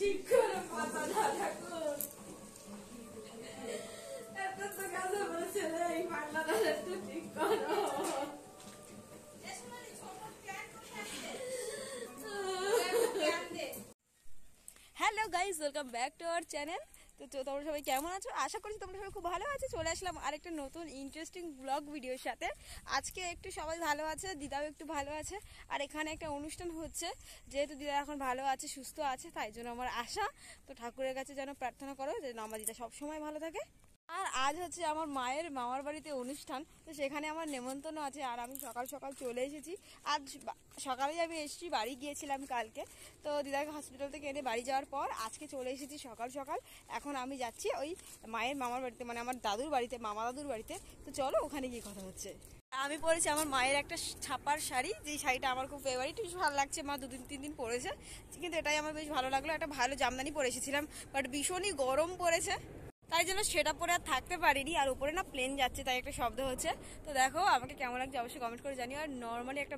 ঠিক করে কথা না ঠাকুর, এত তো কাজ বলেছে এই পাগলাটা একটু ঠিক করো। Hello guys, welcome back to our channel. তো তোমরা সবাই কেমন আছো? আশা করছি তোমরা সবাই খুব ভালো আছো। চলে আসলাম আরেকটা নতুন ইন্টারেস্টিং ব্লগ ভিডিওর সাথে। আজকে একটু সবাই ভালো আছে, দিদাও একটু ভালো আছে। আর এখানে একটা অনুষ্ঠান হচ্ছে, যেহেতু দিদা এখন ভালো আছে, সুস্থ আছে, তাই জন্য আমার আশা। তো ঠাকুরের কাছে যেন প্রার্থনা করো যেন আমার দিদা সবসময় ভালো থাকে। আর আজ হচ্ছে আমার মায়ের মামার বাড়িতে অনুষ্ঠান, তো সেখানে আমার নেমন্তন্ন আছে। আর আমি সকাল সকাল চলে এসেছি। আজ সকালেই আমি এসেছি, বাড়ি গিয়েছিলাম কালকে। তো দিদাকে হসপিটাল থেকে এনে বাড়ি যাওয়ার পর আজকে চলে এসেছি সকাল সকাল। এখন আমি যাচ্ছি ওই মায়ের মামার বাড়িতে, মানে আমার দাদুর বাড়িতে, মামা দাদুর বাড়িতে। তো চলো ওখানে গিয়ে কথা হচ্ছে। আমি পরেছি আমার মায়ের একটা ছাপার শাড়ি, যেই শাড়িটা আমার খুব ফেভারিট, বেশ ভালো লাগছে। মা 2-3 দিন পরেছে, কিন্তু এটাই আমার বেশ ভালো লাগলো। একটা ভালো জামদানি পরে এসেছিলাম, বাট ভীষণই গরম পড়েছে, তাই জন্য সেটা পরে আর থাকতে পারিনি। আর উপরে না প্লেন যাচ্ছে, তাই একটা শব্দ হচ্ছে। তো দেখো আমাকে কেমন লাগছে অবশ্যই কমেন্ট করে জানিও। আর নর্মালি একটা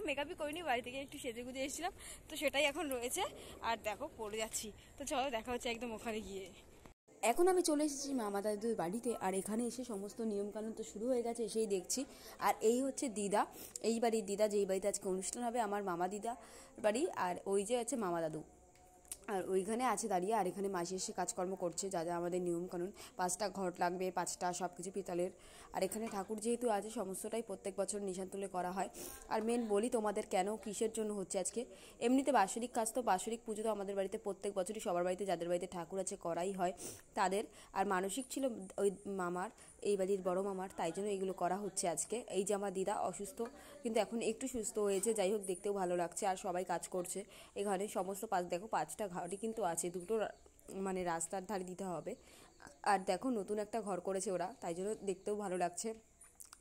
মেকআপই করিনি, বাড়ি থেকে একটু সেজে গুজে এসেছিলাম, তো সেটাই এখন রয়েছে। আর দেখো পরে যাচ্ছি। তো চলো দেখা হচ্ছে একদম ওখানে গিয়ে। এখন আমি চলে এসেছি মামা দাদুর বাড়িতে। আর এখানে এসে সমস্ত নিয়মকানুন তো শুরু হয়ে গেছে, এসেই দেখছি। আর এই হচ্ছে দিদা, এই বাড়ির দিদা, যেই বাড়িতে আজকে অনুষ্ঠান হবে, আমার মামা দিদা বাড়ি। আর ওই যে হচ্ছে মামা দাদু, আর ওইখানে আছে দাঁড়িয়ে। আর এখানে মাসি এসে কাজকর্ম করছে, যা যা আমাদের নিয়মকানুন। 5টা ঘট লাগবে, 5টা সব কিছু পিতলের। আর এখানে ঠাকুর যেহেতু আছে, সমস্তটাই প্রত্যেক বছর নিশান তুলে করা হয়। আর মেন বলি তোমাদের কেন, কিসের জন্য হচ্ছে আজকে। এমনিতে বাৎসরিক কাজ, তো বাৎসরিক পুজো তো আমাদের বাড়িতে প্রত্যেক বছরই সবার বাড়িতে, যাদের বাড়িতে ঠাকুর আছে, করাই হয় তাদের। আর মানসিক ছিল ওই মামার, এই বাড়ির বড় মামার, তাই জন্য এইগুলো করা হচ্ছে আজকে। এই যে আমার দিদা অসুস্থ, কিন্তু এখন একটু সুস্থ হয়েছে, যাই হোক দেখতেও ভালো লাগছে। আর সবাই কাজ করছে এখানে সমস্ত। দেখো 5টা ঘরই কিন্তু আছে, দুটো মানে রাস্তার ধারে দিতে হবে। আর দেখো নতুন একটা ঘর করেছে ওরা, তাই জন্য দেখতেও ভালো লাগছে।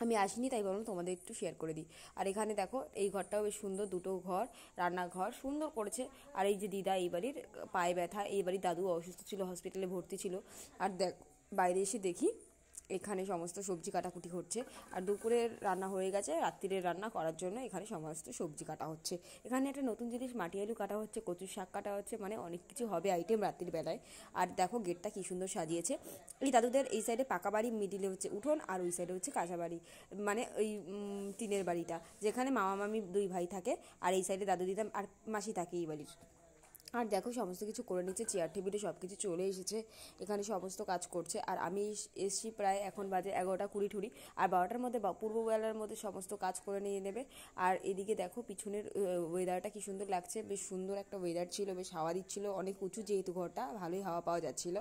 আমি আসিনি, তাই বলুন তোমাদের একটু শেয়ার করে দিই। আর এখানে দেখো এই ঘরটাও বেশ সুন্দর, দুটো ঘর, রান্নাঘর সুন্দর করেছে। আর এই যে দিদা, এই বাড়ির পায়ে ব্যথা, এই বাড়ির দাদু অসুস্থ ছিল, হসপিটালে ভর্তি ছিল। আর দেখ বাইরে এসে দেখি এখানে সমস্ত সবজি কাটাকুটি হচ্ছে। আর দুপুরের রান্না হয়ে গেছে, রাত্রিরের রান্না করার জন্য এখানে সমস্ত সবজি কাটা হচ্ছে। এখানে একটা নতুন জিনিস, মাটি আলু কাটা হচ্ছে, কচুর শাক কাটা হচ্ছে, মানে অনেক কিছু হবে আইটেম রাত্রির বেলায়। আর দেখো গেটটা কি সুন্দর সাজিয়েছে। এই দাদুদের এই সাইডে পাকা বাড়ি, মিডিলে হচ্ছে উঠোন, আর ওই সাইডে হচ্ছে কাঁচা বাড়ি, মানে ওই টিনের বাড়িটা, যেখানে মামা মামি 2 ভাই থাকে। আর এই সাইডে দাদু দিদা আর মাসি থাকে এই বাড়ির। আর দেখো সমস্ত কিছু করে নিচ্ছে, চেয়ার টেবিলে সব কিছু চলে এসেছে, এখানে সমস্ত কাজ করছে। আর আমি এসছি প্রায়, এখন বাজে 11টা 20 আর 12টার মধ্যে পূর্ববেলার মধ্যে সমস্ত কাজ করে নিয়ে নেবে। আর এদিকে দেখো পিছনের ওয়েদারটা কি সুন্দর লাগছে, বেশ সুন্দর একটা ওয়েদার ছিল, বেশ হাওয়া দিচ্ছিল, অনেক উঁচু যেহেতু ঘরটা, ভালোই হাওয়া পাওয়া যাচ্ছিল।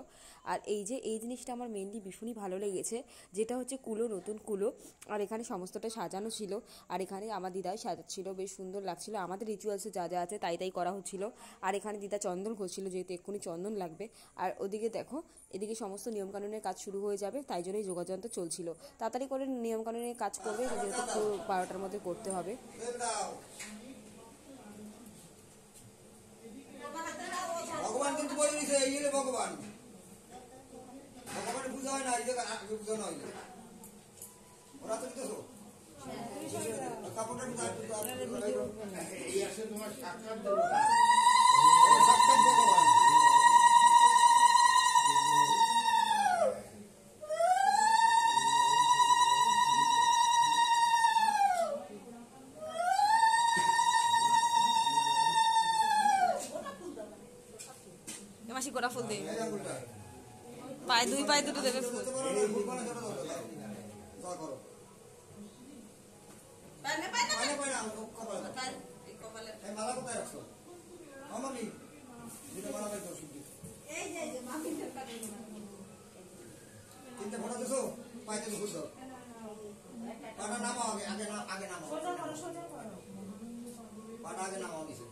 আর এই যে এই জিনিসটা আমার মেনলি ভীষণই ভালো লেগেছে, যেটা হচ্ছে কুলো, নতুন কুলো। আর এখানে সমস্তটা সাজানো ছিল। আর এখানে আমার দিদাই সাজাচ্ছিল, বেশ সুন্দর লাগছিল। আমাদের রিচুয়ালসে যা যা আছে তাই করা হচ্ছিল। আর এখানে দিদা চন্দন ঘষছিল, যেহেতু এক্ষুনি চন্দন লাগবে। আর ওদিকে দেখো, এদিকে সমস্ত নিয়মকানুনের কাজ শুরু হয়ে যাবে, তাই জন্যই যোগাযন্ত্র চলছিল। তাড়াতাড়ি করে নিয়মকানুনের কাজ করবে, যেহেতু 12টার মধ্যে করতে হবে। ভগবান কিন্তু বলে দিয়েছে, এই হলো ভগবান। ভগবানের পূজা হয় না, এই জায়গায় পূজা নয়। ওরা তো দিতেছো কাপড়টা এই আসে তোমার সাক্ষাৎ ভগবান। মাসি গোড়া ফুল দেবে, পায়ে 2 পায়ে দুটো দেবে ফুল। তিনটে ফোটা দিছো, পাইতে ফুল দাও। পাটা নামাও, আগে নামাও, পাটা আগে নামাও দিছে।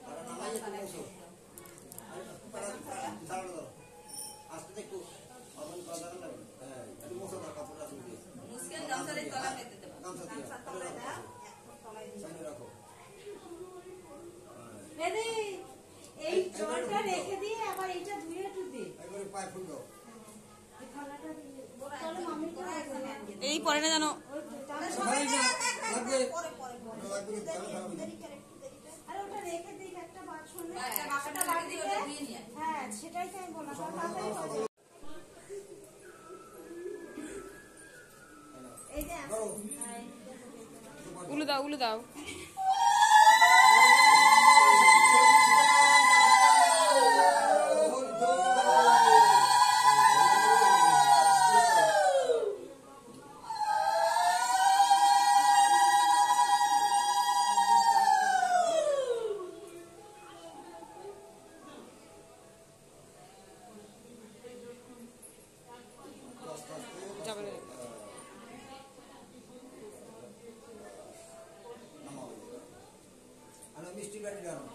পাটা নামাইয়ে তুমি বসো। আস্তে একটু অবন করা লাগবে। হ্যাঁ, একটু মোছা দাও, কাপড়টা দিয়ে মুশকিল গামছারে তলা পেতে দেব, গামছা তলা দাও, তলায় দিয়ে রাখো। এদি এই জলটা রেখে দিয়ে আবার এটা ধুয়ে দে, একবারে পায়ে ফুল দাও। এই থালাটা দিয়ে চলো মামি করে এই পরে না জানো লাগবে পরে লাগবে। আরে ওটা রেখে দিই, একটা বাছুর না, একটা টাকাটা বাদ দিতে হ্যাঁ সেটাই তো আমি বললাম তাড়াতাড়ি হয়ে যাবে। এই যে উলু দাও উলু দাও। মিষ্টি গাড়ি জানো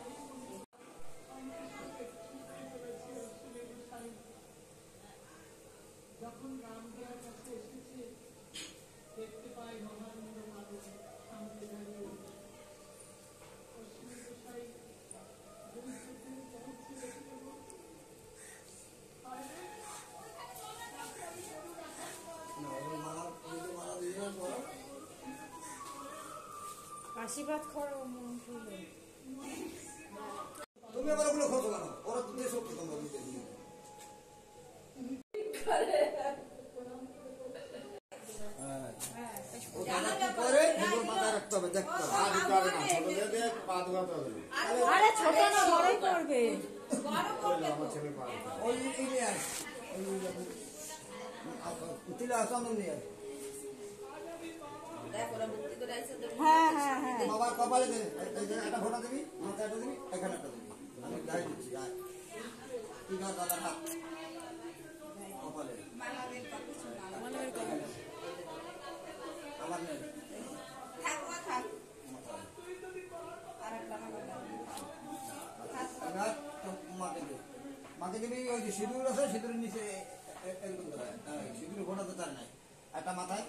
আশীর্বাদ করো। তুমি আবার ওগুলো খোঁজো কেন? ওরা তো দেশ সত্যি তোমরা দিতে দিয়ে করে এগুলো মাথায় রাখতে হবে, দেখতে হবে। আরে ছোট না বড়ই করবে। ওই নিয়ে আস, তিলা চন্দন নিয়ে আস। হ্যাঁ হ্যাঁ হ্যাঁ বাবার কপালে দে, এই যে একটা ফোঁটা দিবি, মাথায় একটা দিবি, এখানে একটা দিবি। আমি গায়ে দিচ্ছি, গায়ে। তুই না দাদা হাত কপালে আমার নেই মাকে দিবি। ওই যে সিঁদুর আছে, সিঁদুরের নিচে এরকম দেবে। সিঁদুর ফোঁটা তো তার নাই, একটা মাথায়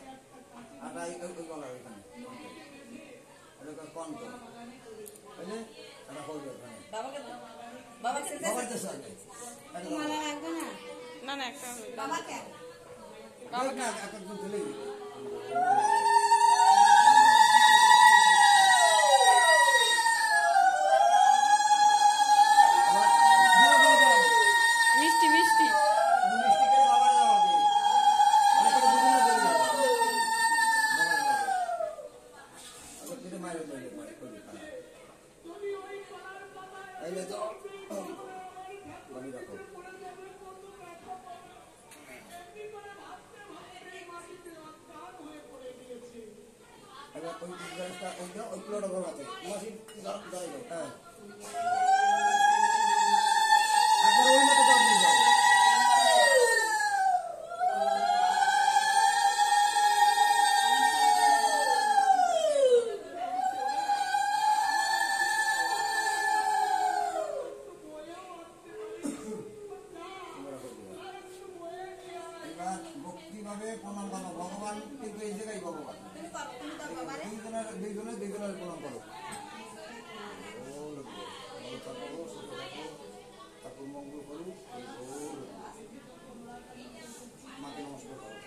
একটা ওই গলার এখানে কন করে বুঝলে, একটা করবে ওখানে বাবার দেশ আগে না না একটা একটা দুধ দিলেই মিষ্টি মিষ্টি। মিষ্টি করে বাবার দেওয়া হবে। অনেকে দুদিনও দেবে না। বাবার দেবে। আবার দিলে মায়ের দেবে, মায়ের করে খারাপ। তাইলে তো বাড়ি রাখো। এবার ওই গ্যাসটা ওই প্লেটটা গরম আছে। মাসি দাঁড়াই দাও। হ্যাঁ। একবার ওই মতো দাও দিয়ে যাও। এবার ভক্তিভাবে প্রণাম করো। ভগবান কিন্তু এই জায়গায় ভগবান। দুইজনের প্রণাম করো। ঠাকুর মঙ্গল করুক। মাকে নমস্কার করো।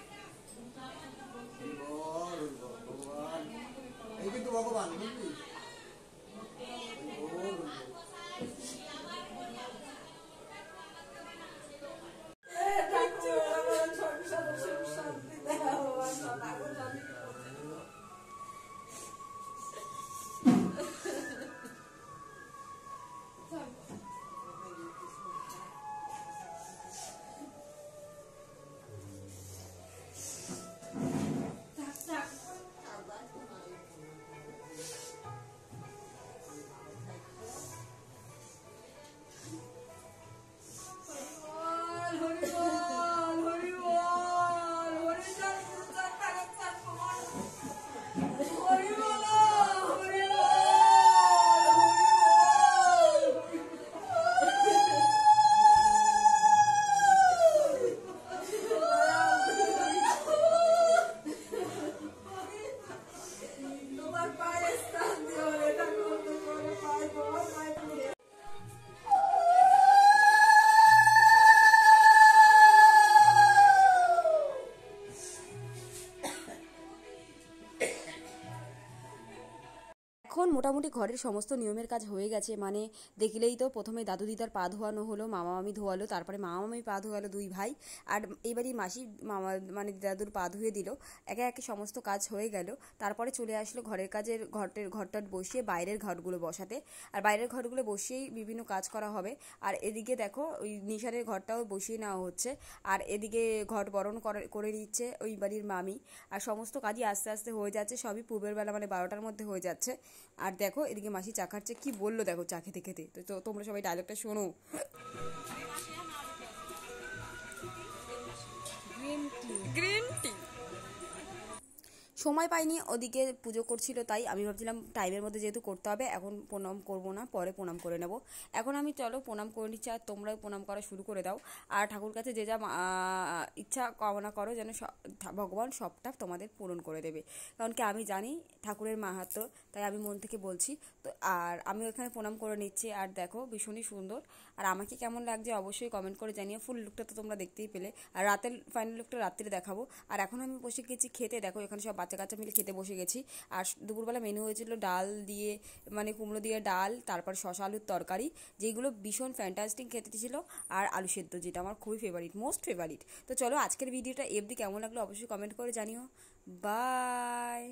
ভগবান এই কিন্তু ভগবান বুঝলি। মোটামুটি ঘরের সমস্ত নিয়মের কাজ হয়ে গেছে, মানে দেখলেই তো প্রথমে দাদু দিদার পা ধোয়ানো হলো, মামা মামি ধোয়ালো, তারপরে মামা মামি পা ধোয়ালো দুই ভাই, আর এইবারই মাসি মামা মানে দাদুর পা ধুয়ে দিল। একে একে সমস্ত কাজ হয়ে গেল। তারপরে চলে আসলো ঘরের কাজের ঘরটা বসিয়ে বাইরের ঘরগুলো বসাতে, আর বাইরের ঘরগুলো বসিয়েই বিভিন্ন কাজ করা হবে। আর এদিকে দেখো ওই নিশানের ঘরটাও বসিয়ে নেওয়া হচ্ছে, আর এদিকে ঘর বরণ করে দিচ্ছে ওই বাড়ির মামি। আর সমস্ত কাজই আস্তে আস্তে হয়ে যাচ্ছে, সবই পূর্বের বেলা মানে 12টার মধ্যে হয়ে যাচ্ছে। আর দেখো এদিকে মাসি চা খাচ্ছে, কি বললো দেখো চা খেতে খেতে, তো তোমরা সবাই ডায়লগটা শোনো। Green tea. সময় পাইনি, ওদিকে পুজো করছিল, তাই আমি ভাবছিলাম টাইমের মধ্যে যেহেতু করতে হবে এখন প্রণাম করব না, পরে প্রণাম করে নেব। এখন আমি চলো প্রণাম করে নিচ্ছি, আর তোমরাও প্রণাম করা শুরু করে দাও। আর ঠাকুর কাছে যে যা ইচ্ছা কামনা করো যেন ভগবান সবটা তোমাদের পূরণ করে দেবে, কারণ কি আমি জানি ঠাকুরের মাহাত্ম্য, তাই আমি মন থেকে বলছি। তো আর আমি ওখানে প্রণাম করে নিচ্ছি। আর দেখো ভীষণই সুন্দর, আর আমাকে কেমন লাগছে অবশ্যই কমেন্ট করে জানিয়ে। ফুল লুকটা তো তোমরা দেখতেই পেলে, আর রাতের ফাইনাল লুকটা রাত্রে দেখাবো। আর এখন আমি বসে গেছি খেতে, দেখো এখানে সব বাচ্চা কাচ্চা মিলে খেতে বসে গেছি। আর দুপুরবেলা মেনু হয়েছিল ডাল দিয়ে, মানে কুমড়ো দিয়ে ডাল, তারপর শশা আলুর তরকারি, যেগুলো ভীষণ ফ্যান্টাস্টিক খেতে ছিল, আর আলু সেদ্ধ, যেটা আমার খুবই ফেভারিট, মোস্ট ফেভারিট। তো চলো আজকের ভিডিওটা এফডি কেমন লাগলো অবশ্যই কমেন্ট করে জানিও। বাই।